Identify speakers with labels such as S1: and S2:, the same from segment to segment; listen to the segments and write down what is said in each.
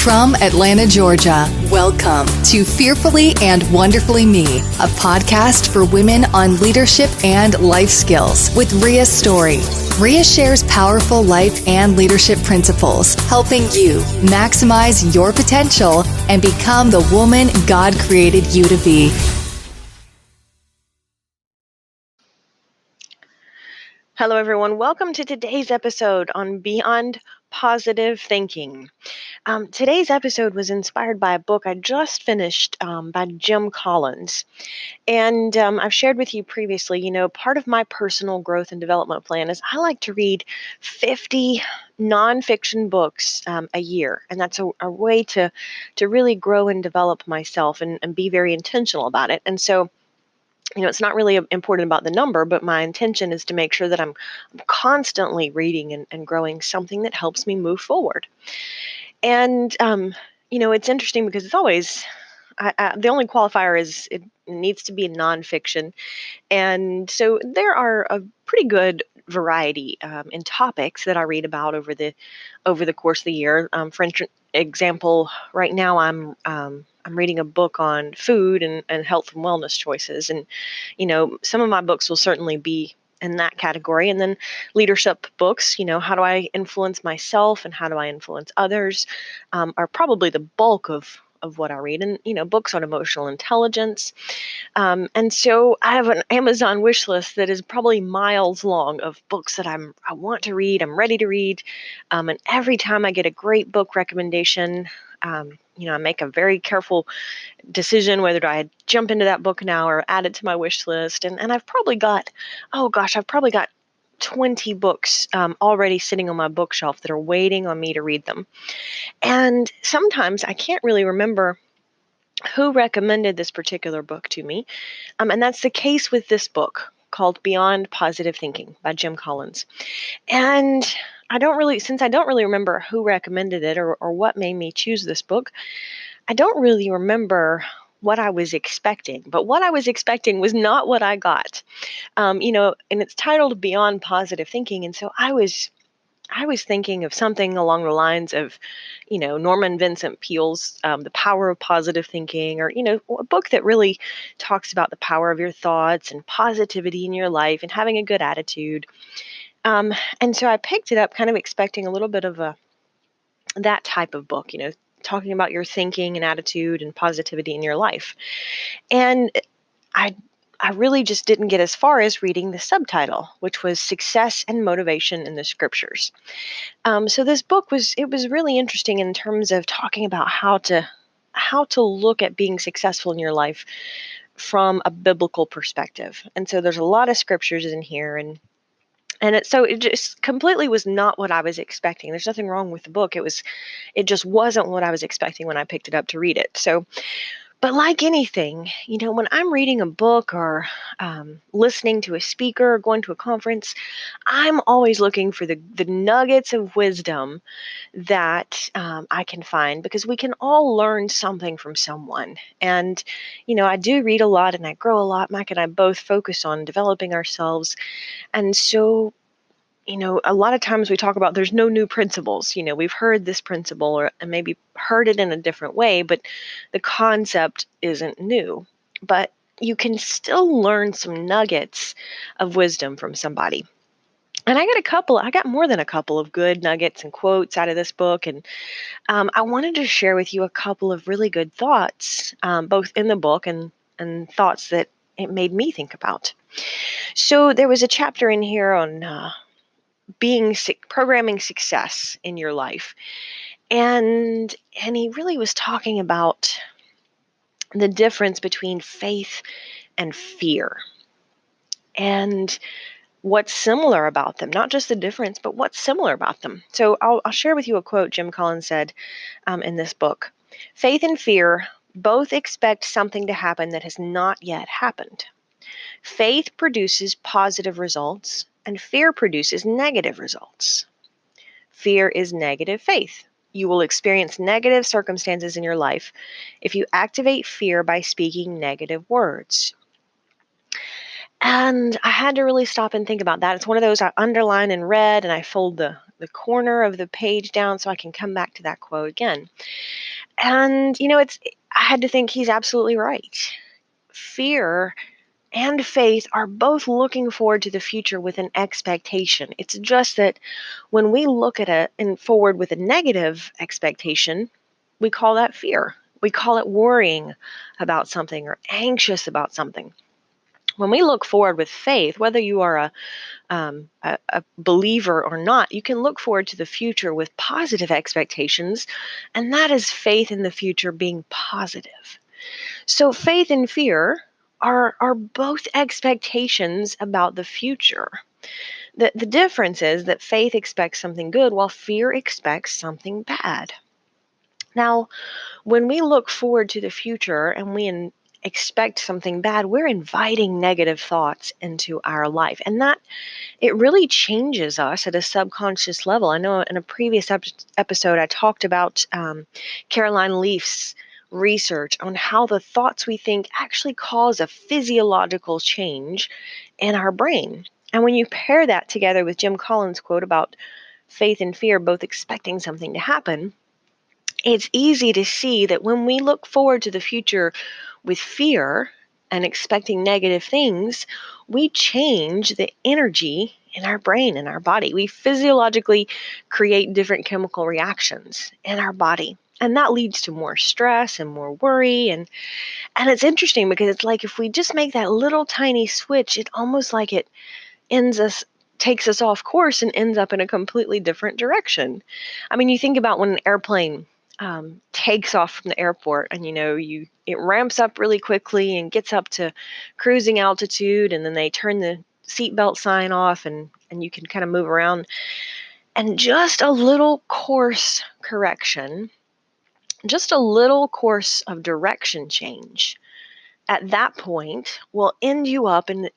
S1: From Atlanta, Georgia, welcome to Fearfully and Wonderfully Me, a podcast for women on leadership and life skills with Rhea Story. Rhea shares powerful life and leadership principles, helping you maximize your potential and become the woman God created you to be.
S2: Hello, everyone. Welcome to today's episode on Beyond Positive Thinking. Today's episode was inspired by a book I just finished by Jim Collins. And I've shared with you previously, part of my personal growth and development plan is I like to read 50 nonfiction books a year. And that's a way to really grow and develop myself and be very intentional about it. And so it's not really important about the number, but my intention is to make sure that I'm constantly reading and growing something that helps me move forward. And, it's interesting because it's always, the only qualifier is it needs to be nonfiction. And so there are a pretty good variety in topics that I read about over the course of the year. For example, right now I'm reading a book on food and health and wellness choices, and some of my books will certainly be in that category. And then leadership books, how do I influence myself and how do I influence others, are probably the bulk of what I read. And books on emotional intelligence. And so I have an Amazon wish list that is probably miles long of books that I want to read, I'm ready to read. And every time I get a great book recommendation, I make a very careful decision whether I jump into that book now or add it to my wish list. And I've probably got, 20 books already sitting on my bookshelf that are waiting on me to read them. And sometimes I can't really remember who recommended this particular book to me. And that's the case with this book called Beyond Positive Thinking by Jim Collins. And since I don't really remember who recommended it or what made me choose this book, I don't really remember what I was expecting. But what I was expecting was not what I got. And it's titled Beyond Positive Thinking. And so I was thinking of something along the lines of, Norman Vincent Peale's The Power of Positive Thinking, or, a book that really talks about the power of your thoughts and positivity in your life and having a good attitude. And so I picked it up kind of expecting a little bit of that type of book, talking about your thinking and attitude and positivity in your life. And I I really just didn't get as far as reading the subtitle, which was Success and Motivation in the Scriptures. So this book was really interesting in terms of talking about how to look at being successful in your life from a biblical perspective. And so there's a lot of scriptures in here, and it just completely was not what I was expecting. There's nothing wrong with the book. It just wasn't what I was expecting when I picked it up to read it. So, but like anything, when I'm reading a book or listening to a speaker or going to a conference, I'm always looking for the nuggets of wisdom that I can find, because we can all learn something from someone. And, I do read a lot and I grow a lot. Mike and I both focus on developing ourselves. And so, a lot of times we talk about there's no new principles. We've heard this principle and maybe heard it in a different way, but the concept isn't new. But you can still learn some nuggets of wisdom from somebody. And I got more than a couple of good nuggets and quotes out of this book. And I wanted to share with you a couple of really good thoughts, both in the book and thoughts that it made me think about. So there was a chapter in here on programming success in your life. And he really was talking about the difference between faith and fear, and what's similar about them, not just the difference, but what's similar about them. So I'll share with you a quote Jim Collins said in this book. Faith and fear both expect something to happen that has not yet happened. Faith produces positive results, and fear produces negative results. Fear is negative faith. You will experience negative circumstances in your life if you activate fear by speaking negative words. And I had to really stop and think about that. It's one of those I underline in red and I fold the the corner of the page down so I can come back to that quote again. And, I had to think he's absolutely right. Fear and faith are both looking forward to the future with an expectation. It's just that when we look at it and forward with a negative expectation, we call that fear. We call it worrying about something or anxious about something. When we look forward with faith, whether you are a believer or not, you can look forward to the future with positive expectations, and that is faith in the future being positive. So faith and fear are both expectations about the future. The difference is that faith expects something good while fear expects something bad. Now, when we look forward to the future and we expect something bad, we're inviting negative thoughts into our life. And that it really changes us at a subconscious level. I know in a previous episode, I talked about Caroline Leaf's research on how the thoughts we think actually cause a physiological change in our brain. And when you pair that together with Jim Collins' quote about faith and fear both expecting something to happen, it's easy to see that when we look forward to the future with fear and expecting negative things, we change the energy in our brain and our body. We physiologically create different chemical reactions in our body. And that leads to more stress and more worry. And it's interesting because it's like if we just make that little tiny switch, it almost like it takes us off course and ends up in a completely different direction. I mean, you think about when an airplane takes off from the airport and it ramps up really quickly and gets up to cruising altitude, and then they turn the seatbelt sign off and you can kind of move around, and just a little course correction, just a little course of direction change at that point will end you up in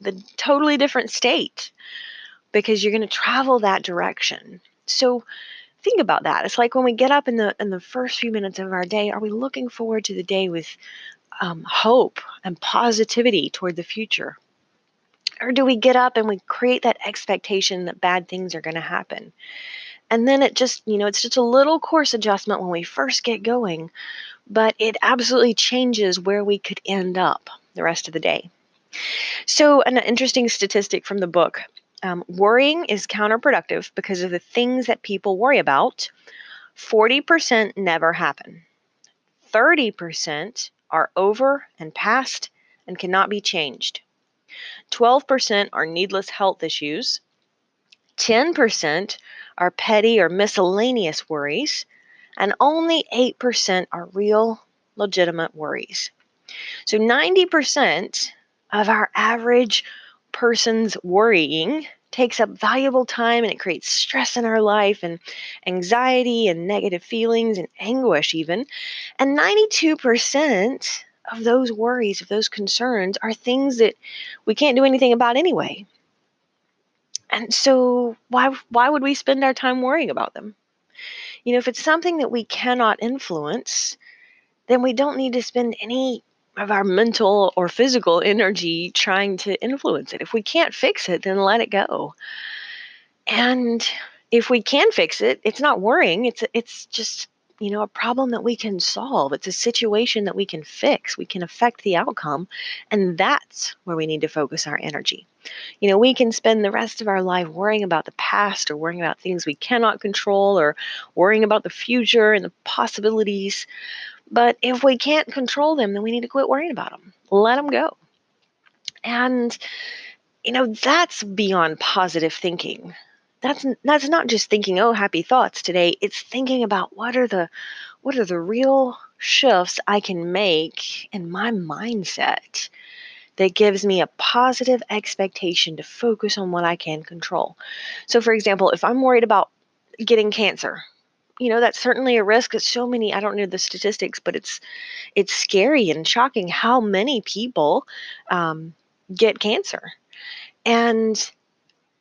S2: the totally different state because you're going to travel that direction. So think about that. It's like when we get up in the first few minutes of our day, are we looking forward to the day with hope and positivity toward the future? Or do we get up and we create that expectation that bad things are going to happen? And then it's just a little course adjustment when we first get going, but it absolutely changes where we could end up the rest of the day. So an interesting statistic from the book, worrying is counterproductive because of the things that people worry about. 40% never happen. 30% are over and past and cannot be changed. 12% are needless health issues. 10% are petty or miscellaneous worries. And only 8% are real, legitimate worries. So 90% of our average person's worrying takes up valuable time, and it creates stress in our life and anxiety and negative feelings and anguish even. And 92% of those worries, of those concerns, are things that we can't do anything about anyway. And so why would we spend our time worrying about them? If it's something that we cannot influence, then we don't need to spend any of our mental or physical energy trying to influence it. If we can't fix it, then let it go. And if we can fix it, it's not worrying. It's just, a problem that we can solve. It's a situation that we can fix. We can affect the outcome. And that's where we need to focus our energy. We can spend the rest of our life worrying about the past or worrying about things we cannot control or worrying about the future and the possibilities. But if we can't control them, then we need to quit worrying about them. Let them go. And, that's beyond positive thinking. That's not just thinking, oh, happy thoughts today. It's thinking about what are the real shifts I can make in my mindset that gives me a positive expectation to focus on what I can control. So, for example, if I'm worried about getting cancer, that's certainly a risk. It's so many, I don't know the statistics, but it's scary and shocking how many people get cancer. And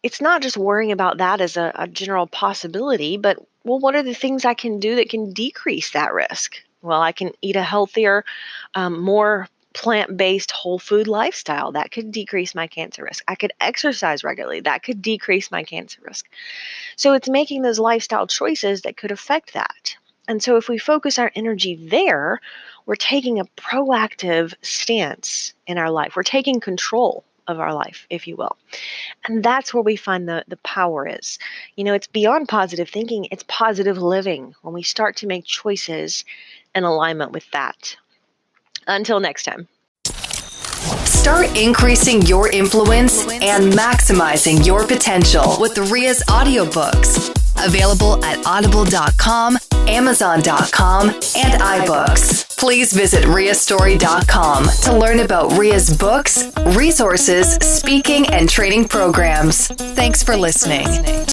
S2: it's not just worrying about that as a general possibility, but, well, what are the things I can do that can decrease that risk? Well, I can eat a healthier, more plant-based whole food lifestyle. That could decrease my cancer risk. I could exercise regularly. That could decrease my cancer risk. So it's making those lifestyle choices that could affect that. And so if we focus our energy there, we're taking a proactive stance in our life. We're taking control of our life, if you will. And that's where we find the power is. It's beyond positive thinking. It's positive living when we start to make choices in alignment with that. Until next time.
S1: Start increasing your influence and maximizing your potential with Ria's audiobooks. Available at audible.com, amazon.com, and iBooks. Please visit riastory.com to learn about Ria's books, resources, speaking, and training programs. Thanks for listening.